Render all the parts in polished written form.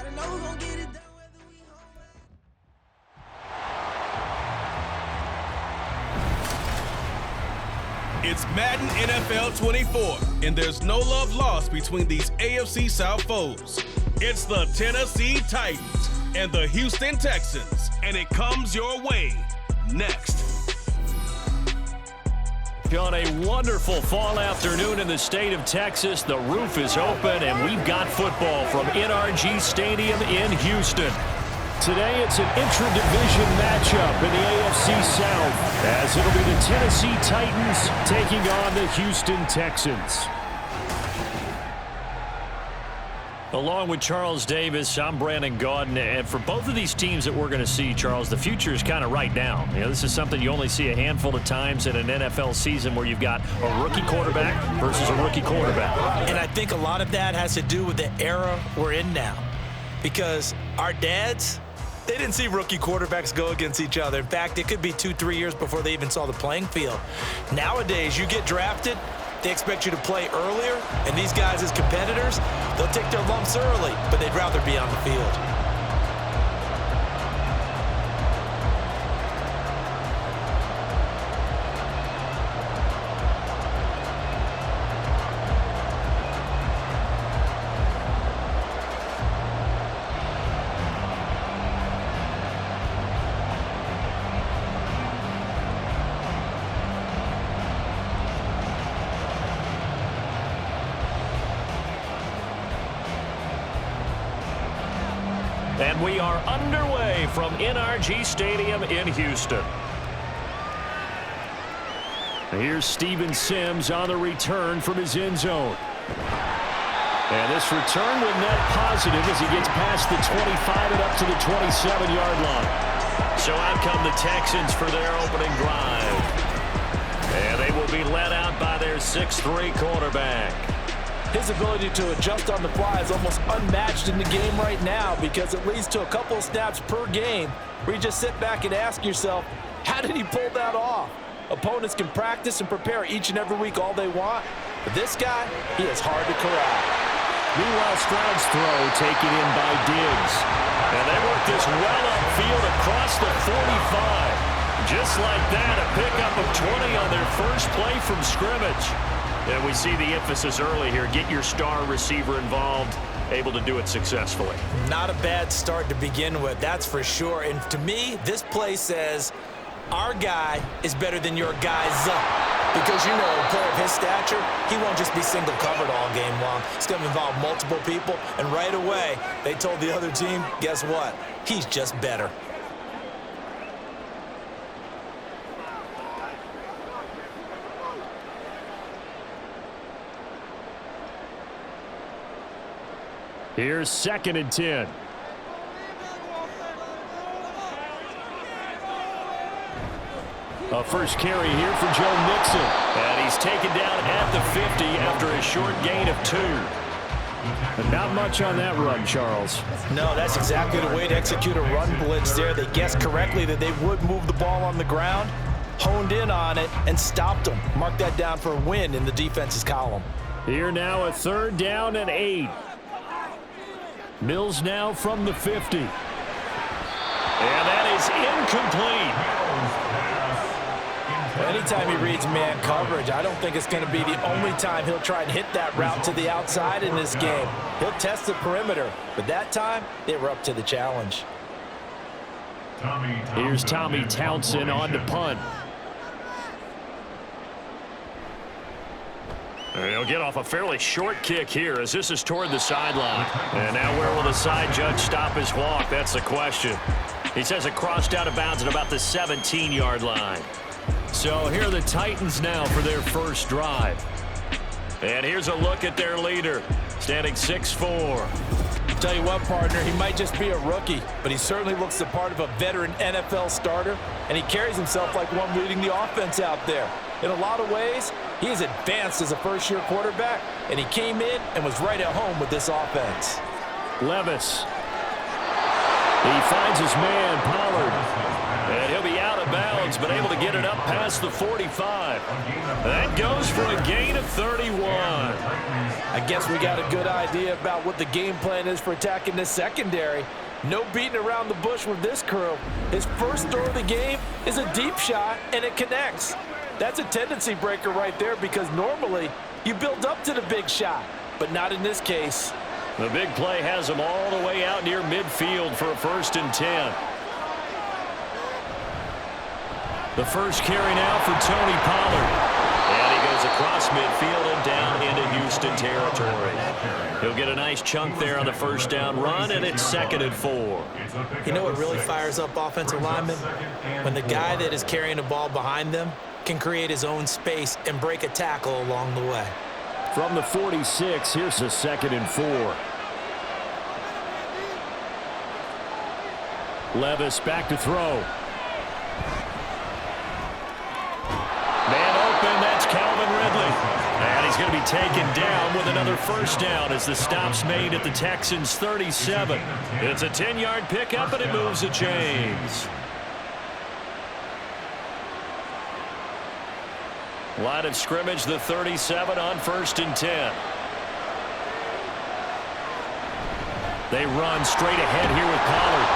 Gotta know who's gonna get it done. It's Madden NFL 24, and there's no love lost between these AFC South foes. It's the Tennessee Titans and the Houston Texans, and it comes your way next. On a wonderful fall afternoon in the state of Texas, the roof is open, and we've got football from NRG Stadium in Houston. Today, it's an intra-division matchup in the AFC South, as it'll be the Tennessee Titans taking on the Houston Texans. Along with Charles Davis, I'm Brandon Gaudin, and for both of these teams that we're going to see, Charles, the future is kind of right now. You know, this is something you only see a handful of times in an NFL season where you've got a rookie quarterback versus a rookie quarterback. And I think a lot of that has to do with the era we're in now, because our dads, they didn't see rookie quarterbacks go against each other. In fact, it could be 2-3 years before they even saw the playing field. Nowadays, you get drafted, they expect you to play earlier, and these guys as competitors, they'll take their lumps early, but they'd rather be on the field. And we are underway from NRG Stadium in Houston. Here's Steven Sims on the return from his end zone. And this return will net positive as he gets past the 25 and up to the 27-yard line. So out come the Texans for their opening drive. And they will be led out by their 6'3" quarterback. His ability to adjust on the fly is almost unmatched in the game right now, because it leads to a couple of snaps per game where you just sit back and ask yourself, how did he pull that off? Opponents can practice and prepare each and every week all they want, but this guy, he is hard to corral. Meanwhile, Stroud's throw taken in by Diggs. And they work this well upfield across the 45. Just like that, a pickup of 20 on their first play from scrimmage. And we see the emphasis early here. Get your star receiver involved, able to do it successfully. Not a bad start to begin with, that's for sure. And to me, this play says our guy is better than your guy's up. Because, you know, a player of his stature, he won't just be single covered all game long. It's going to involve multiple people. And right away, they told the other team, guess what? He's just better. Here's 2nd and 10. A first carry here for Joe Mixon. And he's taken down at the 50 after a short gain of 2. And not much on that run, Charles. No, that's exactly the way to execute a run blitz there. They guessed correctly that they would move the ball on the ground, honed in on it, and stopped them. Mark that down for a win in the defense's column. Here now a 3rd down and 8. Mills now from the 50. And that is incomplete. Anytime he reads man coverage, I don't think it's going to be the only time he'll try and hit that route to the outside in this game. He'll test the perimeter, but that time, they were up to the challenge. Here's Tommy Townsend on to punt. He'll get off a fairly short kick here as this is toward the sideline. And now where will the side judge stop his walk? That's the question. He says it crossed out of bounds at about the 17-yard line. So here are the Titans now for their first drive. And here's a look at their leader, standing 6'4". Tell you what, partner, he might just be a rookie, but he certainly looks the part of a veteran NFL starter, and he carries himself like one leading the offense out there. In a lot of ways, he is advanced as a first-year quarterback, and he came in and was right at home with this offense. Levis. He finds his man, Pollard. And he'll be out of bounds bounds, but able to get it up past the 45. That goes for a gain of 31. I guess we got a good idea about what the game plan is for attacking this secondary. No beating around the bush with this crew. His first throw of the game is a deep shot, and it connects. That's a tendency breaker right there because normally you build up to the big shot, but not in this case. The big play has him all the way out near midfield for a 1st and 10. The first carry now for Tony Pollard. And he goes across midfield and down into Houston territory. He'll get a nice chunk there on the first down run, and it's 2nd and 4. You know what really fires up offensive linemen? When the guy that is carrying the ball behind them can create his own space and break a tackle along the way. From the 46, here's a 2nd and 4. Levis back to throw. Man open, that's Calvin Ridley. And he's going to be taken down with another 1st down as the stop's made at the Texans' 37. It's a 10-yard pickup, and it moves the chains. Line of scrimmage, the 37 on 1st and 10. They run straight ahead here with Pollard.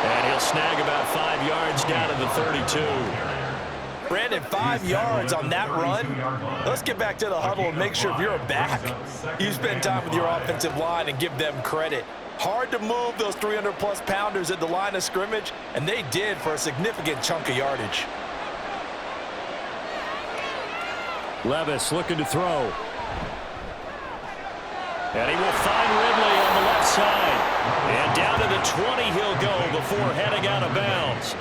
And he'll snag about 5 yards down to the 32. Brandon, 5 yards on that run. Let's get back to the huddle and make sure if you're a back, you spend time with your offensive line and give them credit. Hard to move those 300-plus pounders at the line of scrimmage, and they did for a significant chunk of yardage. Levis looking to throw. And he will find Ridley on the left side. And down to the 20 he'll go before heading out of bounds.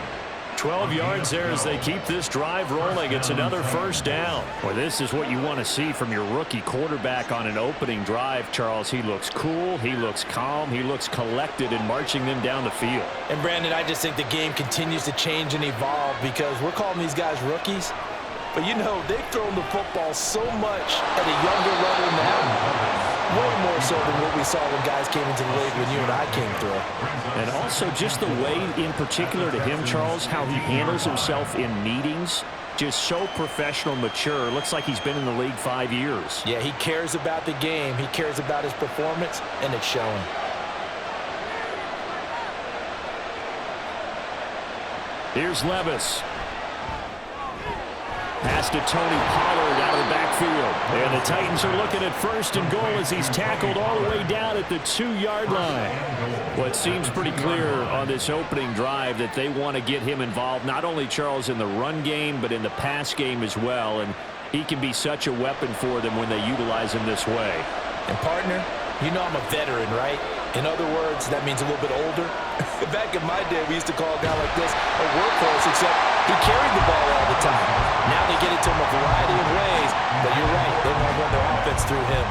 12 yards there as they keep this drive rolling. It's another 1st down. Well, this is what you want to see from your rookie quarterback on an opening drive, Charles. He looks cool. He looks calm. He looks collected in marching them down the field. And, Brandon, I just think the game continues to change and evolve because we're calling these guys rookies. But, you know, they've thrown the football so much at a younger level now. Way more so than what we saw when guys came into the league when you and I came through. And also just the way, in particular to him, Charles, how he handles himself in meetings. Just so professional, mature. Looks like he's been in the league 5 years. Yeah, he cares about the game. He cares about his performance, and it's showing. Here's Levis. Pass to Tony Pollard out of the backfield. And the Titans are looking at 1st and goal as he's tackled all the way down at the 2-yard line. Well, it seems pretty clear on this opening drive that they want to get him involved, not only, Charles, in the run game, but in the pass game as well. And he can be such a weapon for them when they utilize him this way. And, partner, you know I'm a veteran, right? In other words, that means a little bit older. Back in my day, we used to call a guy like this a workhorse, except he carried the ball all the time. Now they get it to him a variety of ways, but you're right, they want to run their offense through him.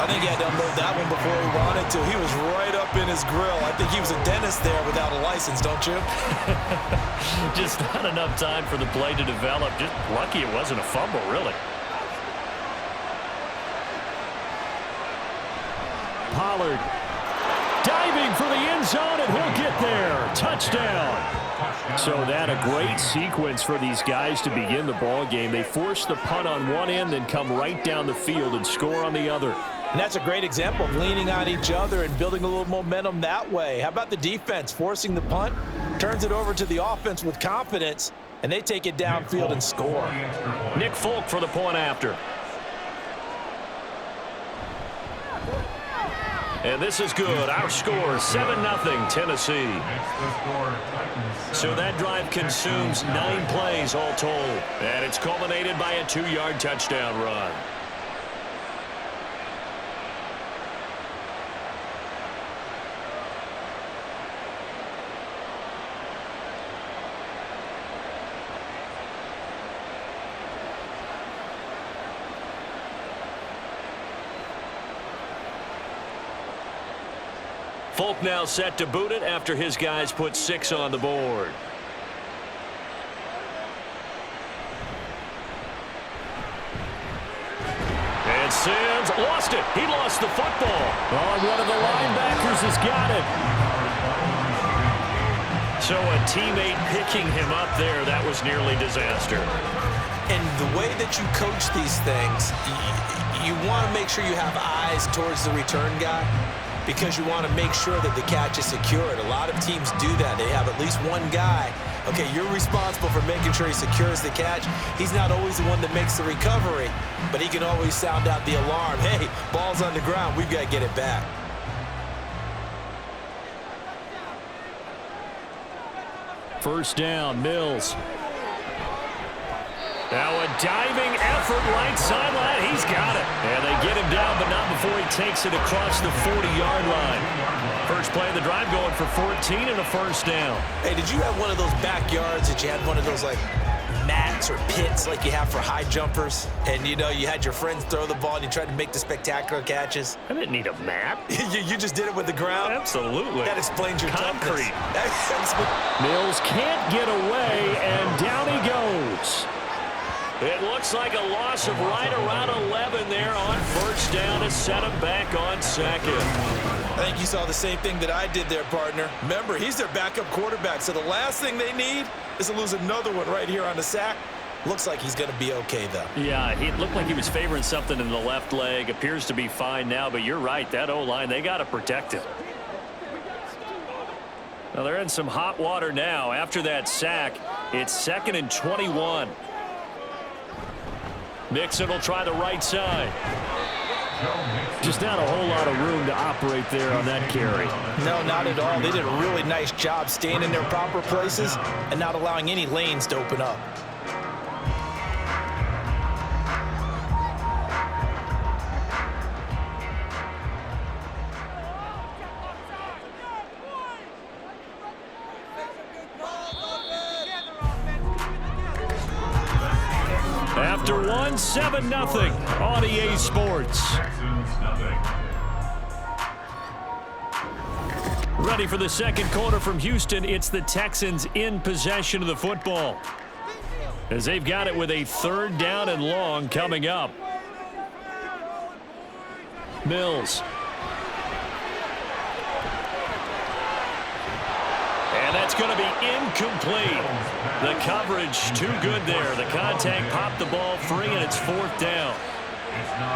I think he had to unload that one before he wanted to. He was right up in his grill. I think he was a dentist there without a license, don't you? Just not enough time for the play to develop. Just lucky it wasn't a fumble, really. Pollard diving for the end zone, and he'll get there. Touchdown. So that a great sequence for these guys to begin the ball game. They force the punt on one end, then come right down the field and score on the other. And that's a great example of leaning on each other and building a little momentum that way. How about the defense forcing the punt, turns it over to the offense with confidence, and they take it downfield and score. Nick Folk for the point after. And this is good. Our score, 7-0 Tennessee. So that drive consumes 9 plays all told. And it's culminated by a 2-yard touchdown run. Folk now set to boot it after his guys put 6 on the board. And Sims lost it. He lost the football. Oh, one of the linebackers has got it. So a teammate picking him up there, that was nearly disaster. And the way that you coach these things, you want to make sure you have eyes towards the return guy because you want to make sure that the catch is secured. A lot of teams do that. They have at least one guy. Okay, you're responsible for making sure he secures the catch. He's not always the one that makes the recovery, but he can always sound out the alarm. Hey, ball's on the ground. We've got to get it back. First down, Mills. Now a diving effort right sideline. He's got it. And they get him down, but not before he takes it across the 40-yard line. First play of the drive going for 14 and a first down. Hey, did you have one of those backyards that you had one of those, like, mats or pits like you have for high jumpers? And, you know, you had your friends throw the ball and you tried to make the spectacular catches? I didn't need a mat. you just did it with the ground? Absolutely. That explains your concrete. Toughness. Mills can't get away, and down he goes. It looks like a loss of right around 11 there on first down to set him back on second. I think you saw the same thing that I did there, partner. Remember, he's their backup quarterback, so the last thing they need is to lose another one right here on the sack. Looks like he's going to be okay, though. Yeah, it looked like he was favoring something in the left leg. Appears to be fine now, but you're right. That O-line, they got to protect him. Now, they're in some hot water now. After that sack, it's 2nd and 21. Mixon will try the right side. Just not a whole lot of room to operate there on that carry. No, not at all. They did a really nice job staying in their proper places and not allowing any lanes to open up. After one, 7-0 on EA Sports. Ready for the second quarter from Houston. It's the Texans in possession of the football, as they've got it with a 3rd down and long coming up. Mills. And that's going to be incomplete. The coverage too good there. The contact popped the ball free, and it's 4th down.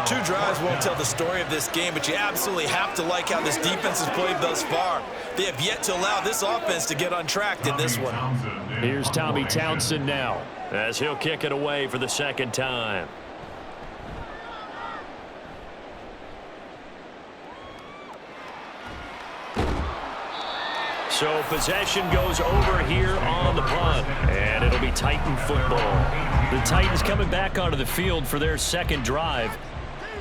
2 drives won't tell the story of this game, but you absolutely have to like how this defense has played thus far. They have yet to allow this offense to get untracked in this one. Here's Tommy Townsend now, as he'll kick it away for the 2nd time. So possession goes over here on the punt, and it'll be Titan football. The Titans coming back onto the field for their 2nd drive.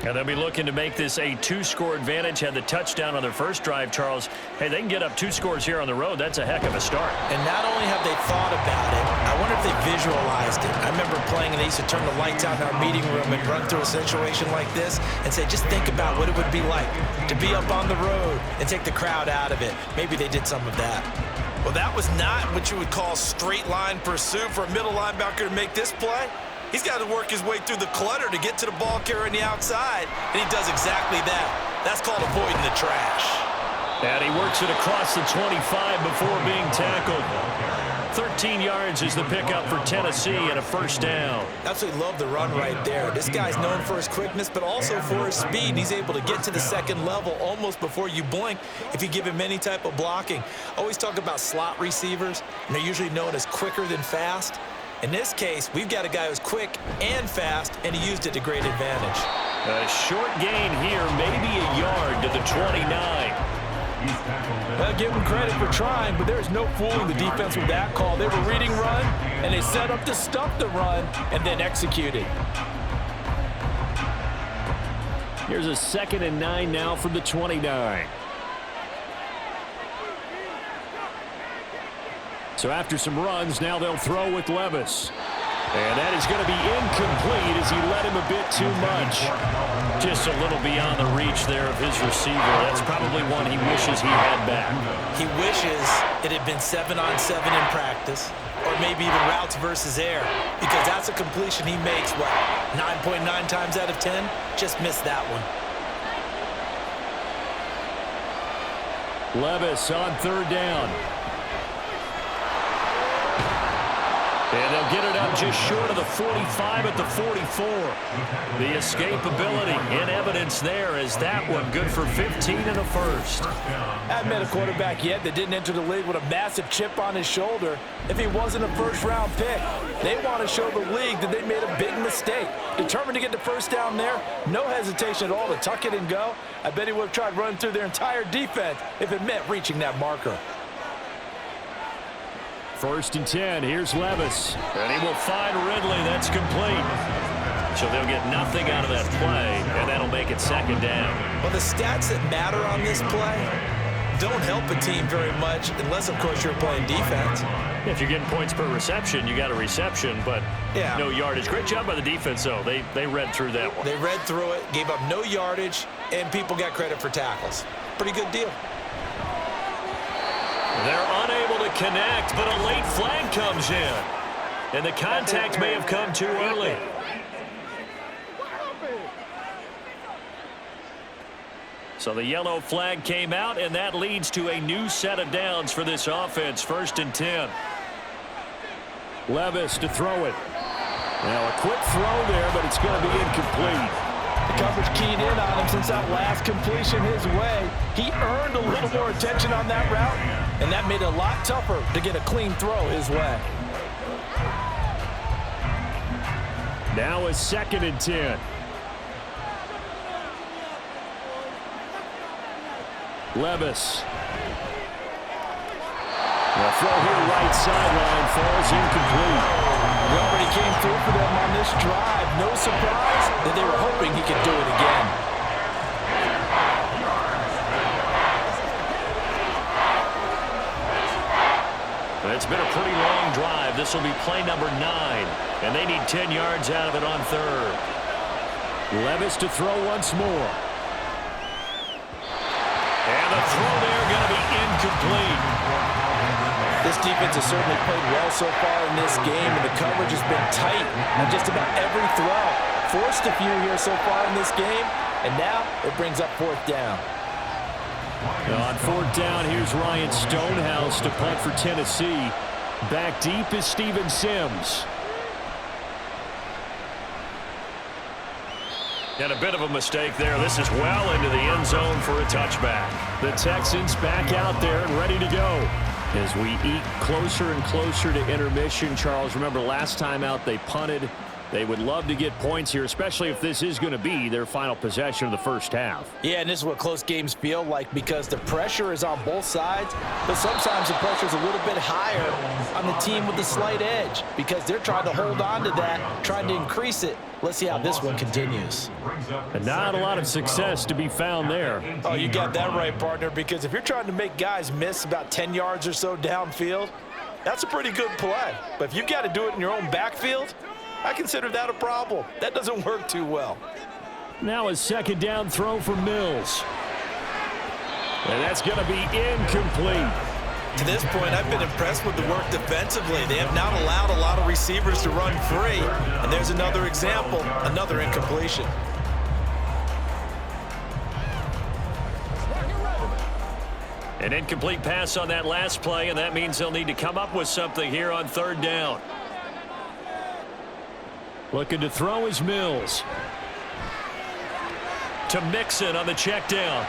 And they'll be looking to make this a 2-score advantage. Had the touchdown on their first drive, Charles. Hey, they can get up 2 scores here on the road. That's a heck of a start. And not only have they thought about it, I wonder if they visualized it. I remember playing, and they used to turn the lights out in our meeting room and run through a situation like this and say, just think about what it would be like to be up on the road and take the crowd out of it. Maybe they did some of that. Well, that was not what you would call straight line pursuit for a middle linebacker to make this play. He's got to work his way through the clutter to get to the ball carrier on the outside, and he does exactly that. That's called avoiding the trash. And he works it across the 25 before being tackled. 13 yards is the pickup for Tennessee and a 1st down. Absolutely love the run right there. This guy's known for his quickness, but also for his speed. He's able to get to the 2nd level almost before you blink if you give him any type of blocking. Always talk about slot receivers, and they're usually known as quicker than fast. In this case, we've got a guy who's quick and fast, and he used it to great advantage. A short gain here, maybe a yard to the 29. I'll give him credit for trying, but there's no fooling the defense with that call. They were reading run, and they set up to stop the run and then executed. Here's a 2nd and 9 now from the 29. So after some runs, now they'll throw with Levis. And that is going to be incomplete as he led him a bit too much. Just a little beyond the reach there of his receiver. That's probably one he wishes he had back. He wishes it had been 7-on-7 in practice, or maybe even routes versus air, because that's a completion he makes, what, 9.9 times out of 10? Just missed that one. Levis on 3rd down. And they'll get it up just short of the 45 at the 44. The escapability in evidence there as that one good for 15 and a first. Haven't met a quarterback yet that didn't enter the league with a massive chip on his shoulder if he wasn't a first-round pick. They want to show the league that they made a big mistake. Determined to get the first down there, no hesitation at all to tuck it and go. I bet he would have tried running through their entire defense if it meant reaching that marker. 1st and 10, here's Levis. And he will find Ridley, that's complete. So they'll get nothing out of that play, and that'll make it 2nd down. Well, the stats that matter on this play don't help a team very much unless, of course, you're playing defense. If you're getting points per reception, you got a reception, but no yardage. Great job by the defense, though. They read through that one. They read through it, gave up no yardage, and people got credit for tackles. Pretty good deal. They're unable to connect, but a late flag comes in. And the contact may have come too early. So the yellow flag came out, and that leads to a new set of downs for this offense. 1st and 10. Levis to throw it. Now a quick throw there, but it's going to be incomplete. The coverage keyed in on him since that last completion his way. He earned a little more attention on that route, and that made it a lot tougher to get a clean throw his way. Now a 2nd and 10. Levis. The throw here right sideline falls incomplete. He already came through for them on this drive. No surprise that they were hoping he could do it again. It's been a pretty long drive. This will be play number 9, and they need 10 yards out of it on 3rd. Levis to throw once more. And the throw there going to be incomplete. This defense has certainly played well so far in this game, and the coverage has been tight on just about every throw. Forced a few here so far in this game, and now it brings up 4th down. On 4th down, here's Ryan Stonehouse to punt for Tennessee. Back deep is Steven Sims. And a bit of a mistake there. This is well into the end zone for a touchback. The Texans back out there and ready to go. As we eat closer and closer to intermission, Charles, remember last time out they punted. They would love to get points here, especially if this is going to be their final possession of the first half. Yeah, and this is what close games feel like because the pressure is on both sides, but sometimes the pressure is a little bit higher on the team with the slight edge because they're trying to hold on to that, trying to increase it. Let's see how this one continues. And not a lot of success to be found there. Oh, you got that right, partner, because if you're trying to make guys miss about 10 yards or so downfield, that's a pretty good play. But if you've got to do it in your own backfield, I consider that a problem. That doesn't work too well. Now a 2nd down throw for Mills. And that's going to be incomplete. To this point, I've been impressed with the work defensively. They have not allowed a lot of receivers to run free. And there's another example, another incompletion. An incomplete pass on that last play, and that means they'll need to come up with something here on 3rd down. Looking to throw is Mills. To Mixon on the check down.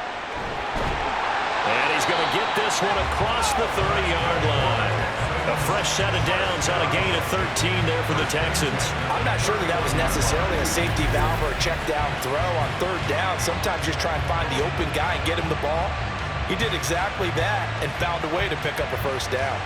And he's going to get this one across the 30-yard line. A fresh set of downs on a gain of 13 there for the Texans. I'm not sure that was necessarily a safety valve or a check down throw on 3rd down. Sometimes just try and find the open guy and get him the ball. He did exactly that and found a way to pick up a 1st down.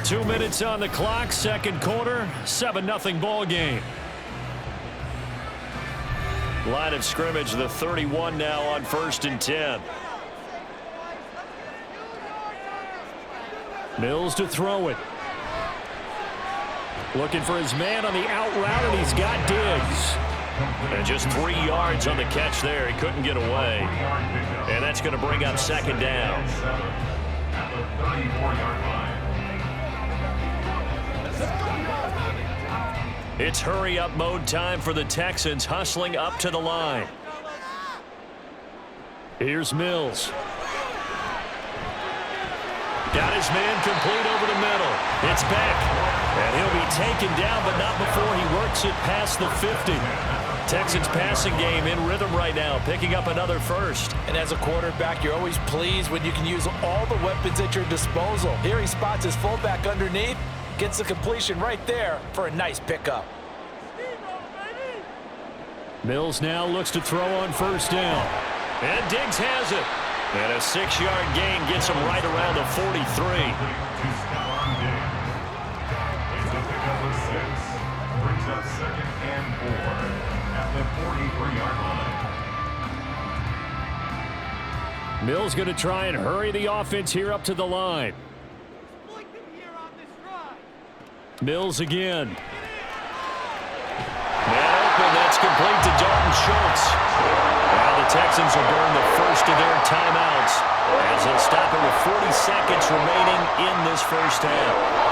Two minutes on the clock, 2nd quarter, 7-0 ball game. Line of scrimmage, the 31 now on 1st and 10. Mills to throw it. Looking for his man on the out route, and he's got Diggs. And just 3 yards on the catch there. He couldn't get away. And that's going to bring up 2nd down. It's hurry-up mode time for the Texans, hustling up to the line. Here's Mills. Got his man complete over the middle. It's Beck. And he'll be taken down, but not before he works it past the 50. Texans passing game in rhythm right now, picking up another first. And as a quarterback, you're always pleased when you can use all the weapons at your disposal. Here he spots his fullback underneath, gets the completion right there for a nice pickup. Mills now looks to throw on first down. And Diggs has it. And a 6-yard gain gets him right around the 43. Brings up 2nd and 4 at the 43-yard line. Mills going to try and hurry the offense here up to the line. Mills again. Man open, that's complete to Dalton Schultz. Now the Texans will burn the first of their timeouts as they'll stop it with 40 seconds remaining in this first half.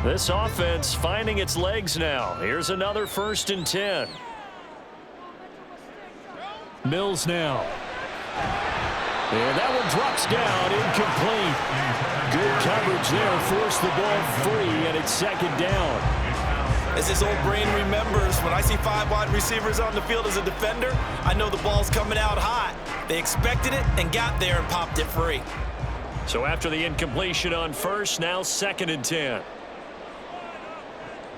This offense finding its legs now. Here's another 1st and 10. Mills now. And that one drops down, incomplete. Good coverage there, forced the ball free, and it's 2nd down. As his old brain remembers, when I see 5 wide receivers on the field as a defender, I know the ball's coming out hot. They expected it and got there and popped it free. So after the incompletion on first, now 2nd and 10.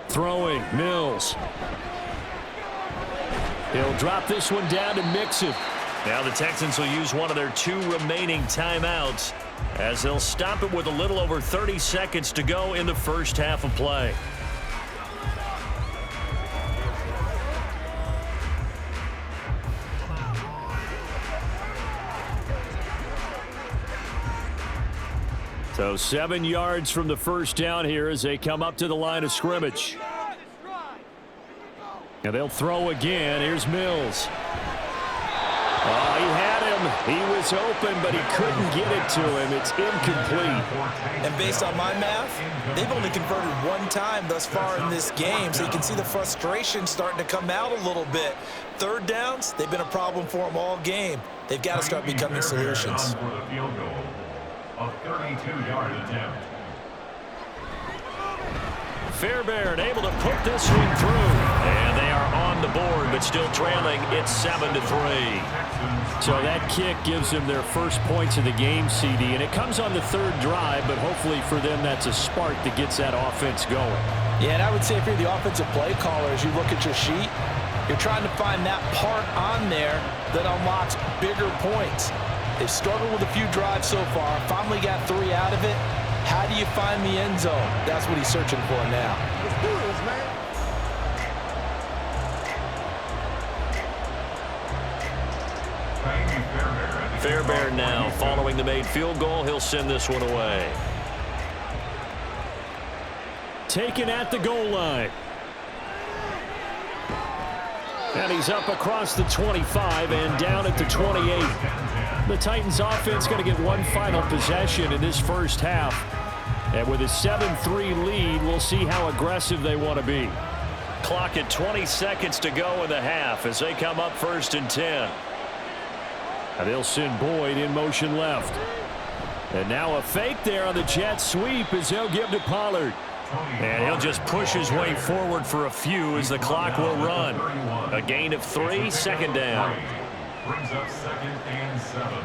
Throwing, Mills. He'll drop this one down to Mixon. Now the Texans will use one of their 2 remaining timeouts as they'll stop it with a little over 30 seconds to go in the first half of play. So 7 yards from the first down here as they come up to the line of scrimmage. And they'll throw again. Here's Mills. Oh, he had him. He was open, but he couldn't get it to him. It's incomplete. And based on my math, they've only converted 1 time thus far in this game, so you can see the frustration starting to come out a little bit. 3rd downs, they've been a problem for them all game. They've got to start becoming solutions. A 32-yard attempt. Fairbairn able to put this one through. And they are on the board, but still trailing. It's 7-3. So that kick gives them their first points of the game, CD. And it comes on the 3rd drive, but hopefully for them that's a spark that gets that offense going. Yeah, and I would say if you're the offensive play caller, as you look at your sheet, you're trying to find that part on there that unlocks bigger points. They've struggled with a few drives so far, finally got 3 out of it. How do you find the end zone? That's what he's searching for now. Let's do this, man. Fairbairn now following the made field goal. He'll send this one away. Taken at the goal line. And he's up across the 25 and down at the 28. The Titans offense going to get one final possession in this first half. And with a 7-3 lead, we'll see how aggressive they want to be. Clock at 20 seconds to go in the half as they come up 1st and 10. And they'll send Boyd in motion left. And now a fake there on the jet sweep as they'll give to Pollard. And he'll just push his way forward for a few as the clock will run. A gain of 3, 2nd down. Brings up 2nd and 7.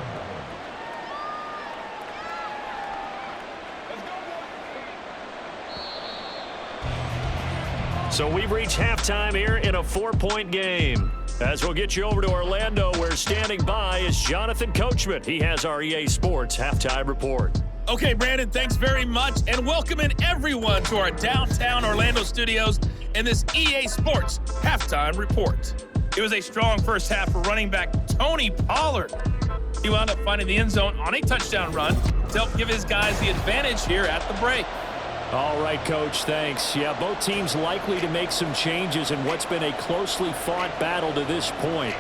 So we've reached halftime here in a 4-point game. As we'll get you over to Orlando, where standing by is Jonathan Coachman. He has our EA Sports halftime report. Okay, Brandon, thanks very much, and welcoming everyone to our downtown Orlando studios in this EA Sports halftime report. It was a strong first half for running back Tony Pollard. He wound up finding the end zone on a touchdown run to help give his guys the advantage here at the break. All right, Coach, thanks. Yeah, both teams likely to make some changes in what's been a closely fought battle to this point.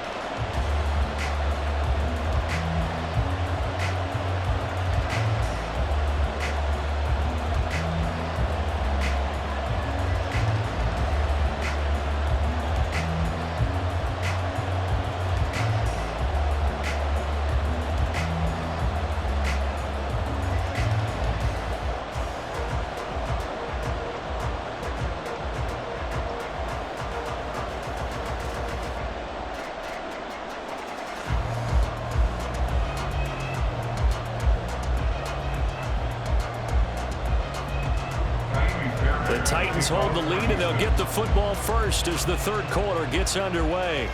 Titans hold the lead, and they'll get the football first as the third quarter gets underway.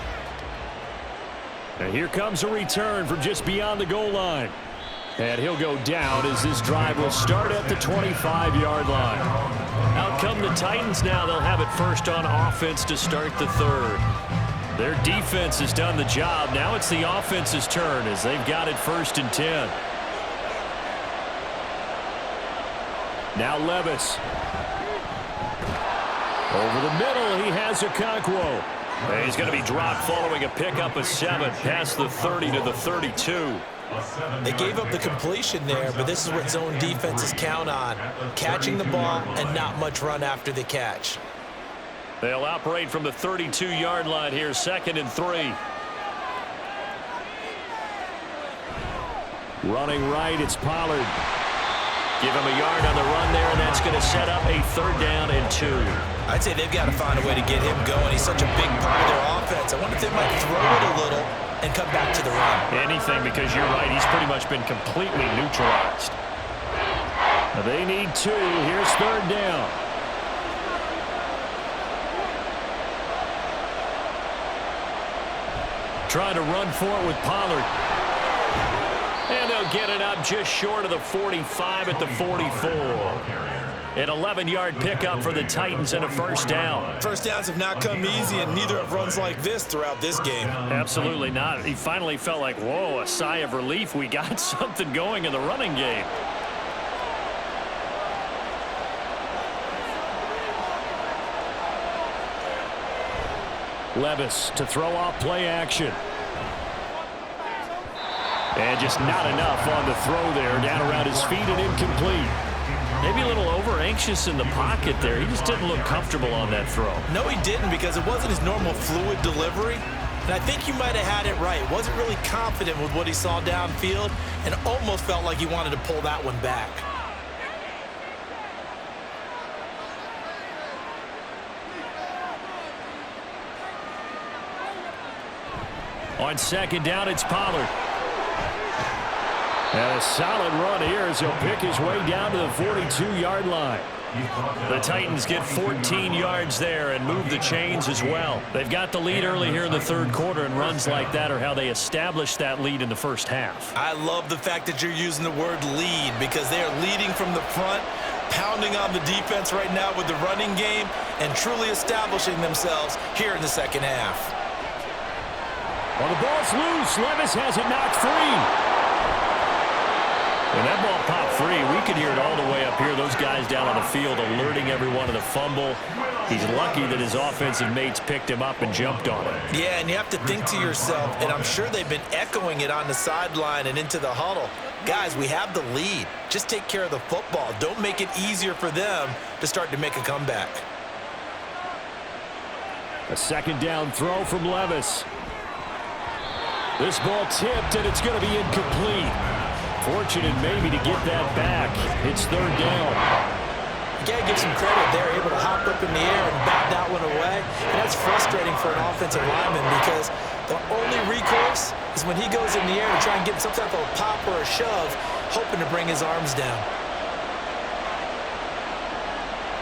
And here comes a return from just beyond the goal line. And he'll go down as this drive will start at the 25-yard line. Out come the Titans now. They'll have it first on offense to start the third. Their defense has done the job. Now it's the offense's turn as they've got it first and 10. Now Levis. Over the middle, he has Okonkwo. And he's going to be dropped following a pickup of 7 past the 30 to the 32. They gave up the completion there, but this is what zone defenses count on. Catching the ball and not much run after the catch. They'll operate from the 32-yard line here, 2nd and 3. Running right, it's Pollard. Give him a yard on the run there, and that's going to set up a 3rd down and 2. I'd say they've got to find a way to get him going. He's such a big part of their offense. I wonder if they might throw it a little and come back to the run. Anything, because you're right, he's pretty much been completely neutralized. They need 2. Here's 3rd down. Trying to run for it with Pollard. And they'll get it up just short of the 45 at the 44. An 11-yard pickup for the Titans and a 1st down. First downs have not come easy, and neither have runs like this throughout this game. Absolutely not. He finally felt like, whoa, a sigh of relief. We got something going in the running game. Levis to throw off play action. And just not enough on the throw there. Down around his feet and incomplete. Maybe a little over-anxious in the pocket there. He just didn't look comfortable on that throw. No, he didn't, because it wasn't his normal fluid delivery. And I think he might have had it right. Wasn't really confident with what he saw downfield and almost felt like he wanted to pull that one back. On 2nd down, it's Pollard. And a solid run here as he'll pick his way down to the 42-yard line. The Titans get 14 yards there and move the chains as well. They've got the lead early here in the 3rd quarter, and runs like that are how they establish that lead in the first half. I love the fact that you're using the word lead, because they are leading from the front, pounding on the defense right now with the running game, and truly establishing themselves here in the 2nd half. Well, the ball's loose. Levis has it knocked free. When that ball popped free, we could hear it all the way up here. Those guys down on the field alerting everyone of the fumble. He's lucky that his offensive mates picked him up and jumped on him. Yeah, and you have to think to yourself, and I'm sure they've been echoing it on the sideline and into the huddle. Guys, we have the lead. Just take care of the football. Don't make it easier for them to start to make a comeback. A 2nd down throw from Levis. This ball tipped, and it's going to be incomplete. Fortunate maybe to get that back. It's 3rd down. You got to give some credit. They're able to hop up in the air and bat that one away. And that's frustrating for an offensive lineman, because the only recourse is when he goes in the air to try and get some type of a pop or a shove, hoping to bring his arms down.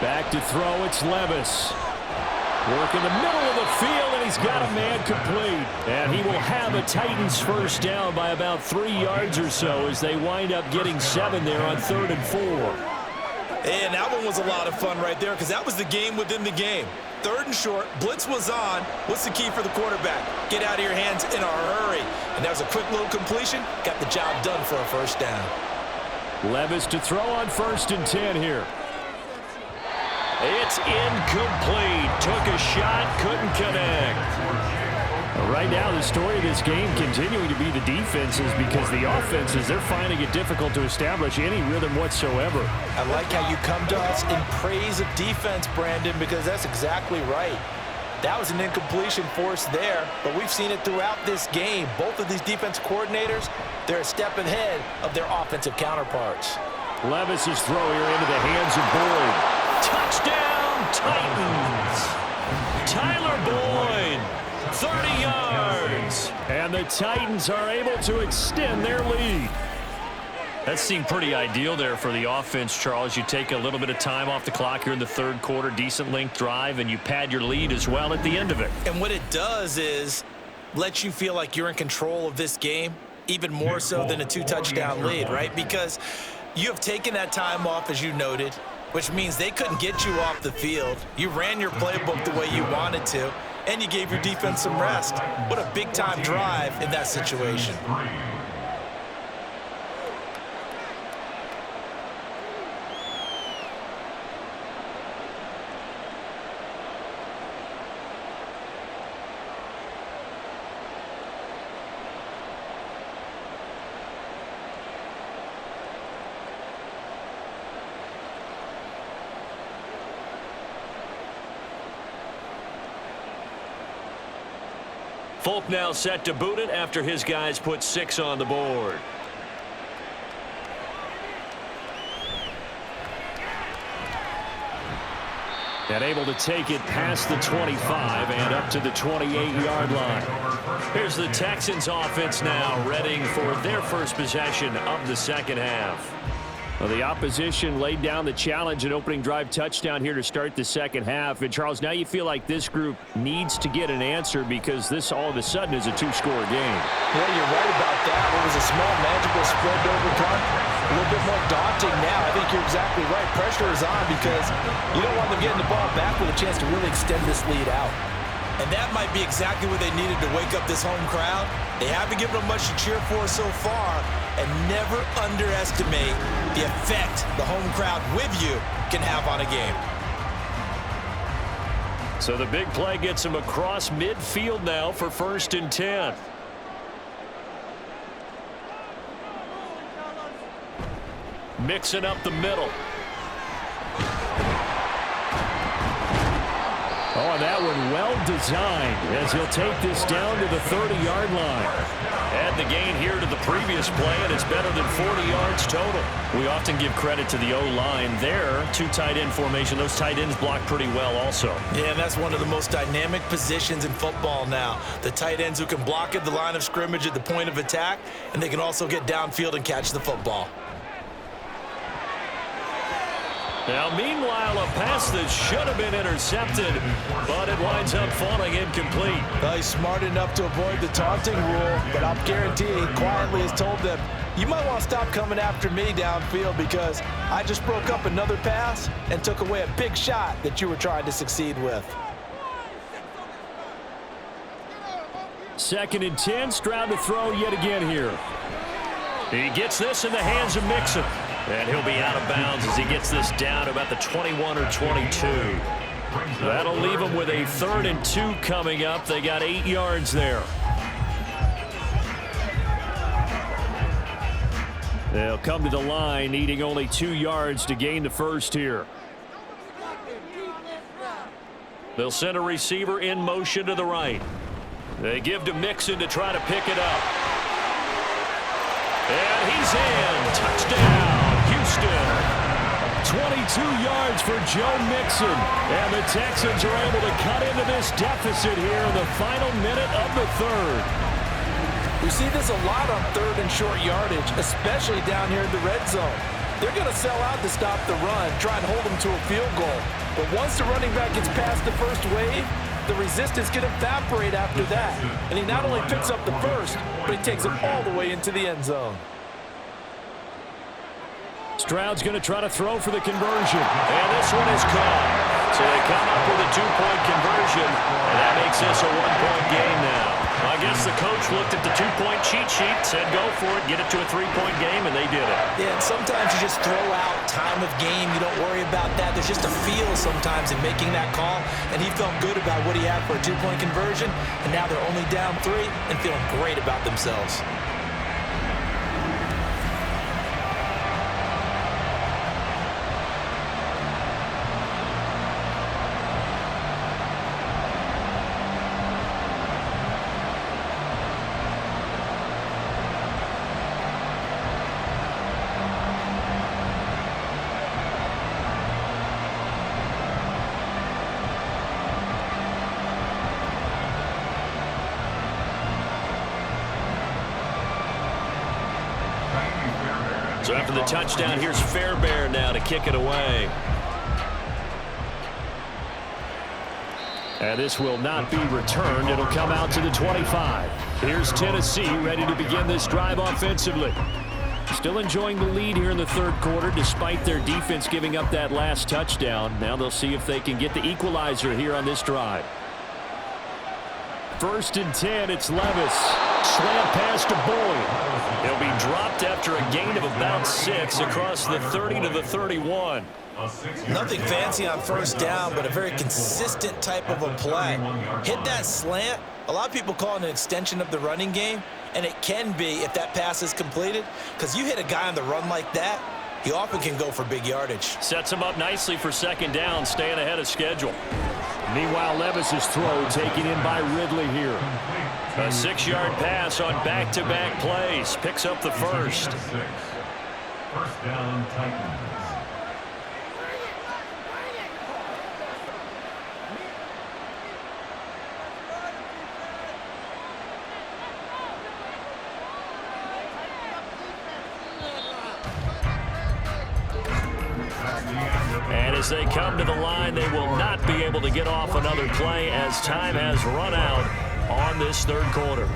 Back to throw, it's Levis. Work in the middle of the field, and he's got a man complete. And he will have a Titans 1st down by about 3 yards or so as they wind up getting 7 there on 3rd and 4. And that one was a lot of fun right there, because that was the game within the game. 3rd and short, blitz was on. What's the key for the quarterback? Get out of your hands in a hurry. And that was a quick little completion. Got the job done for a 1st down. Levis to throw on 1st and 10 here. It's incomplete. Took a shot, couldn't connect. Right now, the story of this game continuing to be the defenses, because the offenses, they're finding it difficult to establish any rhythm whatsoever. I like how you come to us in praise of defense, Brandon, because that's exactly right. That was an incompletion forced there, but we've seen it throughout this game. Both of these defense coordinators, they're a step ahead of their offensive counterparts. Levis's throw here into the hands of Boyd. Touchdown, Titans! Tyler Boyd, 30 yards. And the Titans are able to extend their lead. That seemed pretty ideal there for the offense, Charles. You take a little bit of time off the clock here in the third quarter, decent length drive, and you pad your lead as well at the end of it. And what it does is let you feel like you're in control of this game, even more so than a 2-touchdown lead, right? Because you have taken that time off, as you noted, which means they couldn't get you off the field. You ran your playbook the way you wanted to, and you gave your defense some rest. What a big-time drive in that situation. Folk now set to boot it after his guys put 6 on the board. And able to take it past the 25 and up to the 28-yard line. Here's the Texans offense now readying for their first possession of the second half. Well, the opposition laid down the challenge and opening drive touchdown here to start the second half. And, Charles, now you feel like this group needs to get an answer because this all of a sudden is a 2-score game. Yeah, you're right about that. It was a small, magical spread to overcome. A little bit more daunting now. I think you're exactly right. Pressure is on because you don't want them getting the ball back with a chance to really extend this lead out. And that might be exactly what they needed to wake up this home crowd. They haven't given them much to cheer for so far, and never underestimate the effect the home crowd with you can have on a game. So the big play gets him across midfield now for 1st and 10. Mixing up the middle. Oh, and that one well designed as he'll take this down to the 30-yard line. Add the gain here to the previous play, and it's better than 40 yards total. We often give credit to the O-line there. 2 tight end formation. Those tight ends block pretty well also. Yeah, and that's one of the most dynamic positions in football now. The tight ends who can block at the line of scrimmage at the point of attack, and they can also get downfield and catch the football. Now, meanwhile, a pass that should have been intercepted, but it winds up falling incomplete. Well, he's smart enough to avoid the taunting rule, but I'll guarantee he quietly has told them, you might want to stop coming after me downfield because I just broke up another pass and took away a big shot that you were trying to succeed with. 2nd and 10, Stroud to throw yet again here. He gets this in the hands of Mixon. And he'll be out of bounds as he gets this down about the 21 or 22. That'll leave him with a 3rd and 2 coming up. They got 8 yards there. They'll come to the line, needing only 2 yards to gain the first here. They'll send a receiver in motion to the right. They give to Mixon to try to pick it up. And he's in. Touchdown. 22 yards for Joe Mixon. And the Texans are able to cut into this deficit here in the final minute of the 3rd. We see this a lot on 3rd and short yardage, especially down here in the red zone. They're going to sell out to stop the run, try and hold them to a field goal. But once the running back gets past the first wave, the resistance can evaporate after that. And he not only picks up the first, but he takes it all the way into the end zone. Stroud's going to try to throw for the conversion. And this one is caught. So they come up with a 2-point conversion, and that makes this a 1-point game now. I guess the coach looked at the 2-point cheat sheet, said go for it, get it to a 3-point game, and they did it. Yeah, and sometimes you just throw out time of game. You don't worry about that. There's just a feel sometimes in making that call, and he felt good about what he had for a 2-point conversion, and now they're only down 3 and feeling great about themselves. So after the touchdown, here's Fairbairn now to kick it away. And this will not be returned. It'll come out to the 25. Here's Tennessee ready to begin this drive offensively. Still enjoying the lead here in the third quarter despite their defense giving up that last touchdown. Now they'll see if they can get the equalizer here on this drive. 1st and 10, it's Levis. Slant pass to Boyd. He'll be dropped after a gain of about 6 across the 30 to the 31. Nothing fancy on 1st down, but a very consistent type of a play. Hit that slant. A lot of people call it an extension of the running game, and it can be if that pass is completed, because you hit a guy on the run like that, he often can go for big yardage. Sets him up nicely for 2nd down, staying ahead of schedule. Meanwhile, Levis's throw taken in by Ridley here. A 6-yard pass on back-to-back plays. Picks up the first. 1st down, Titans. And as they come to the line, they will not be able to get off another play as time has run out on this third quarter.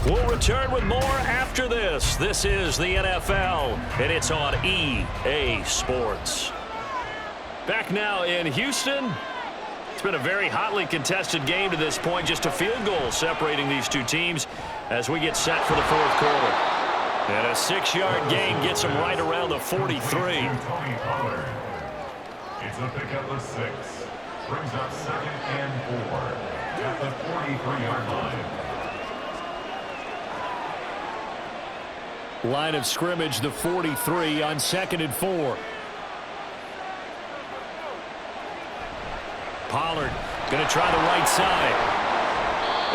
We'll return with more after this. This is the NFL, and it's on EA Sports. Back now in Houston. It's been a very hotly contested game to this point. Just a field goal separating these two teams as we get set for the fourth quarter. And a 6-yard gain gets them right around the 43. It's a pickup of 6. Brings up 2nd and 4 at the 43-yard line. Line of scrimmage, the 43 on 2nd and 4. Pollard going to try the right side.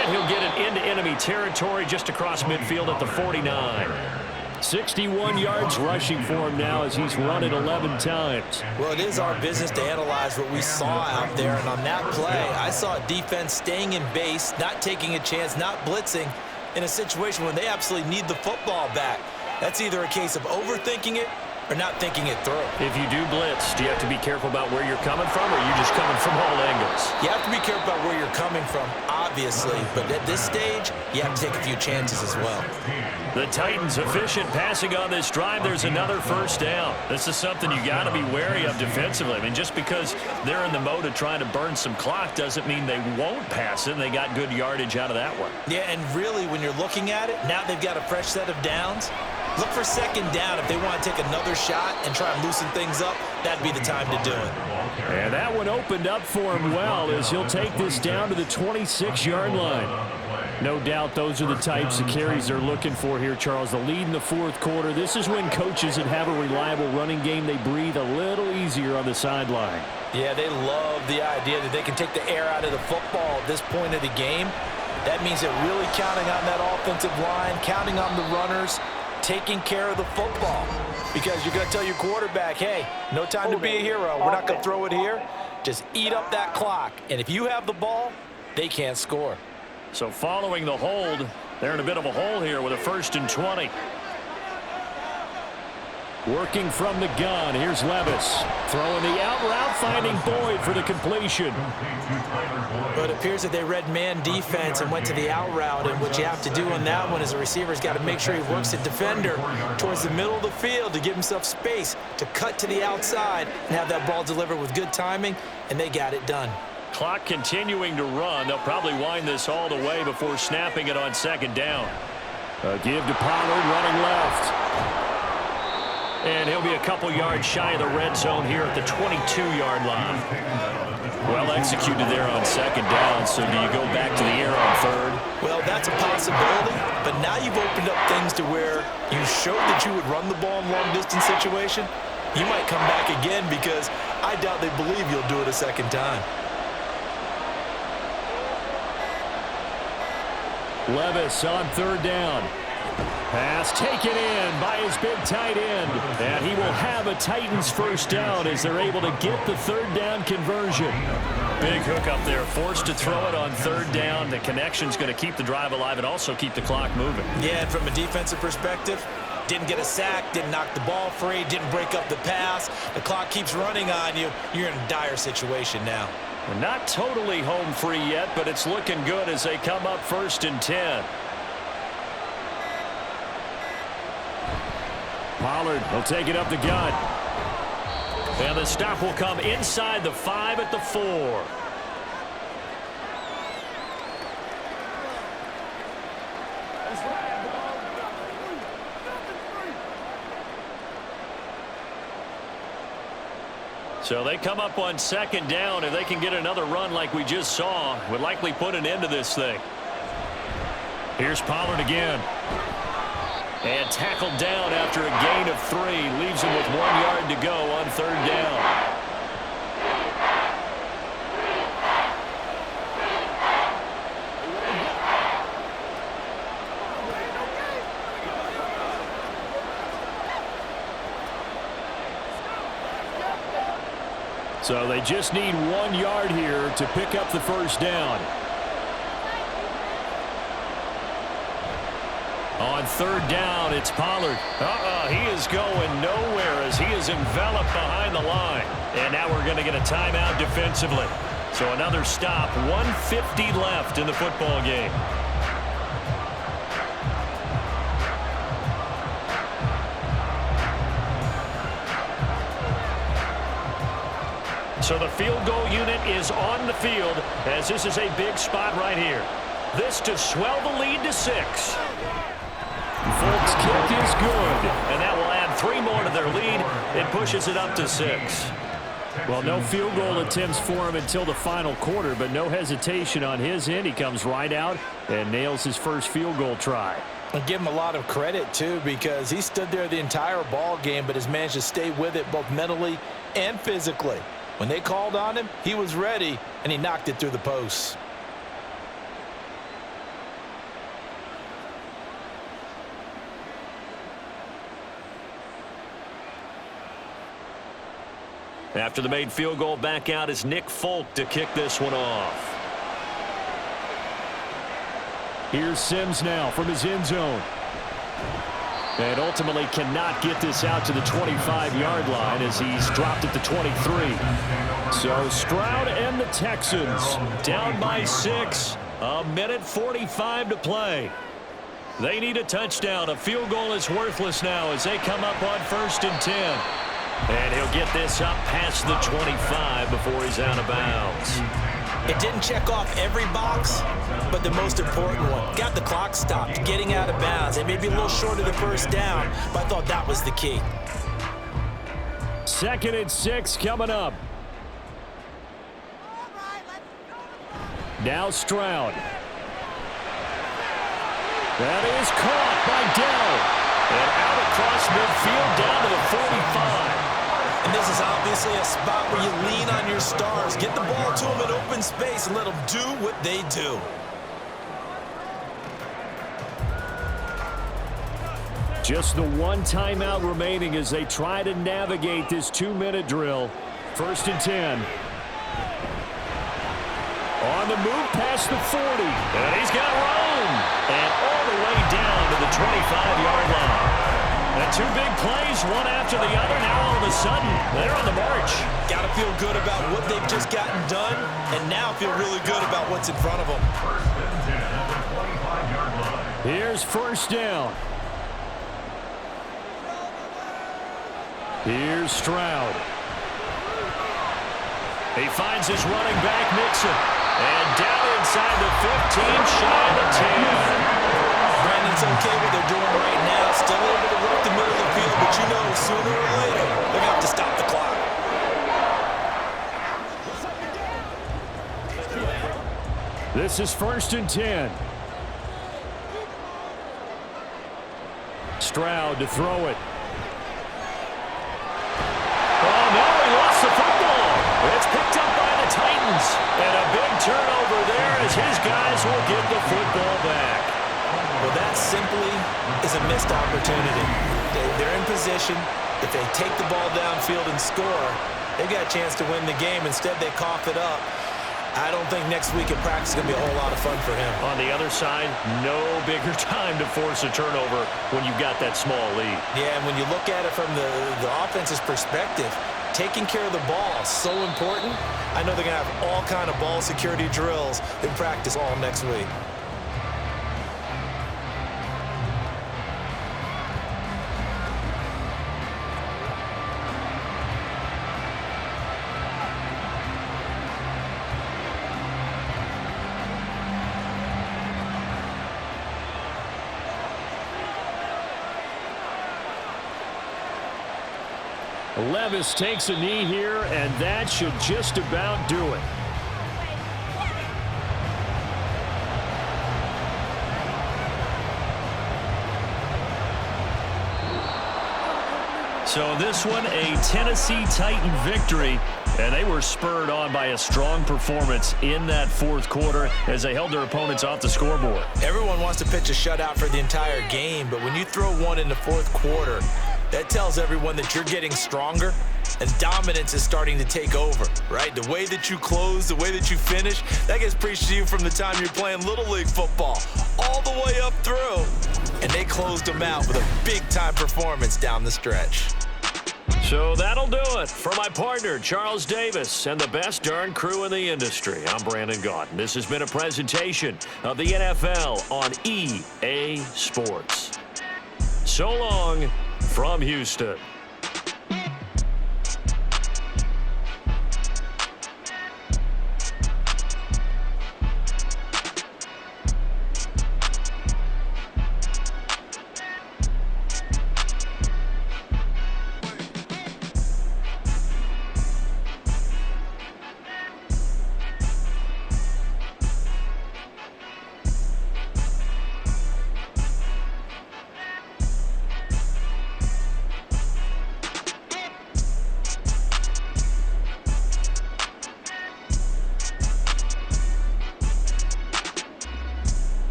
And he'll get it into enemy territory just across midfield at the 49. 61 yards rushing for him now as he's run it 11 times. Well, it is our business to analyze what we saw out there, and on that play, I saw a defense staying in base, not taking a chance, not blitzing in a situation when they absolutely need the football back. That's either a case of overthinking it or not thinking it through. If you do blitz, do you have to be careful about where you're coming from, or are you just coming from all angles? You have to be careful about where you're coming from, obviously, but at this stage, you have to take a few chances as well. The Titans efficient passing on this drive. There's another 1st down. This is something you got to be wary of defensively. I mean, just because they're in the mode of trying to burn some clock doesn't mean they won't pass it, and they got good yardage out of that one. Yeah, and really, when you're looking at it, now they've got a fresh set of downs. Look for 2nd down. If they want to take another shot and try and loosen things up, that'd be the time to do it. And that one opened up for him well as he'll take this down to the 26-yard line. No doubt those are the types of carries they're looking for here, Charles. The lead in the fourth quarter. This is when coaches that have a reliable running game, they breathe a little easier on the sideline. Yeah, they love the idea that they can take the air out of the football at this point of the game. That means they're really counting on that offensive line, counting on the runners, taking care of the football, because you're going to tell your quarterback, hey, no time to be a hero. We're not going to throw it here. Just eat up that clock. And if you have the ball, they can't score. So following the hold, they're in a bit of a hole here with a 1st and 20. Working from the gun, here's Levis. Throwing the out route, finding Boyd for the completion. But it appears that they read man defense and went to the out route, and what you have to do on that one is the receiver's got to make sure he works the defender towards the middle of the field to give himself space to cut to the outside and have that ball delivered with good timing, and they got it done. Clock continuing to run. They'll probably wind this all the way before snapping it on 2nd down. A give to Pollard running left. And he'll be a couple yards shy of the red zone here at the 22-yard line. Well executed there on 2nd down, so do you go back to the air on 3rd? Well, that's a possibility, but now you've opened up things to where you showed that you would run the ball in long-distance situation. You might come back again because I doubt they believe you'll do it a 2nd time. Levis on 3rd down. Pass taken in by his big tight end. And he will have a Titans 1st down as they're able to get the 3rd down conversion. Big hook up there. Forced to throw it on 3rd down. The connection's going to keep the drive alive and also keep the clock moving. Yeah, and from a defensive perspective, Didn't get a sack, didn't knock the ball free, didn't break up the pass. The clock keeps running on you. You're in a dire situation now. We're not totally home free yet, but it's looking good as they come up 1st and 10. Pollard will take it up the gut. And the stop will come inside the 5 at the 4. So they come up on 2nd down. If they can get another run like we just saw, would likely put an end to this thing. Here's Pollard again. And tackled down after a gain of 3. Leaves him with 1 yard to go on 3rd down. So they just need 1 yard here to pick up the 1st down. On 3rd down, it's Pollard. He is going nowhere as he is enveloped behind the line. And now we're going to get a timeout defensively. So another stop, 1:50 left in the football game. So the field goal unit is on the field as this is a big spot right here. This to swell the lead to 6. Folks' kick is good, and that will add 3 more to their lead. It pushes it up to 6. Well, no field goal attempts for him until the final quarter, but no hesitation on his end. He comes right out and nails his first field goal try. I give him a lot of credit, too, because he stood there the entire ball game but has managed to stay with it both mentally and physically. When they called on him, he was ready, and he knocked it through the posts. After the made field goal, back out is Nick Folk to kick this one off. Here's Sims now from his end zone. And ultimately cannot get this out to the 25-yard line as he's dropped at the 23. So Stroud and the Texans down by 6. 1:45 to play. They need a touchdown. A field goal is worthless now as they come up on 1st and 10. And he'll get this up past the 25 before he's out of bounds. It didn't check off every box, but the most important one. Got the clock stopped, getting out of bounds. It may be a little short of the 1st down, but I thought that was the key. 2nd and 6 coming up. Now Stroud. That is caught by Dell. And out across midfield down to the 45. And this is obviously a spot where you lean on your stars. Get the ball to them in open space and let them do what they do. Just the 1 timeout remaining as they try to navigate this 2-minute drill. 1st and 10. On the move past the 40. And he's got room. And all the way down to the 25-yard line. And 2 big plays, one after the other. Now all of a sudden, they're on the march. Got to feel good about what they've just gotten done, and now feel really good about what's in front of them. 1st and 10 at the 25-yard line. Here's 1st down. Here's Stroud. He finds his running back, Nixon. And down inside the 15, shy of the 10. Brandon's okay what they're doing right now. Still able to work the middle of the field, but you know sooner or later they're going to have to stop the clock. This is 1st and 10. Stroud to throw it. Oh, no, he lost the football. It's picked up by the Titans. And a big turnover there as his guys will get the football back. Well, that simply is a missed opportunity. They're in position. If they take the ball downfield and score, they've got a chance to win the game. Instead, they cough it up. I don't think next week at practice is going to be a whole lot of fun for him. On the other side, no bigger time to force a turnover when you've got that small lead. Yeah, and when you look at it from the offense's perspective, taking care of the ball is so important. I know they're going to have all kind of ball security drills in practice all next week. Levis takes a knee here, and that should just about do it. So this one, a Tennessee Titan victory, and they were spurred on by a strong performance in that fourth quarter as they held their opponents off the scoreboard. Everyone wants to pitch a shutout for the entire game, but when you throw one in the fourth quarter, that tells everyone that you're getting stronger and dominance is starting to take over, right? The way that you close, the way that you finish, that gets preached to you from the time you're playing Little League football all the way up through. And they closed them out with a big-time performance down the stretch. So that'll do it. For my partner, Charles Davis, and the best darn crew in the industry, I'm Brandon Gaudin. This has been a presentation of the NFL on EA Sports. So long from Houston.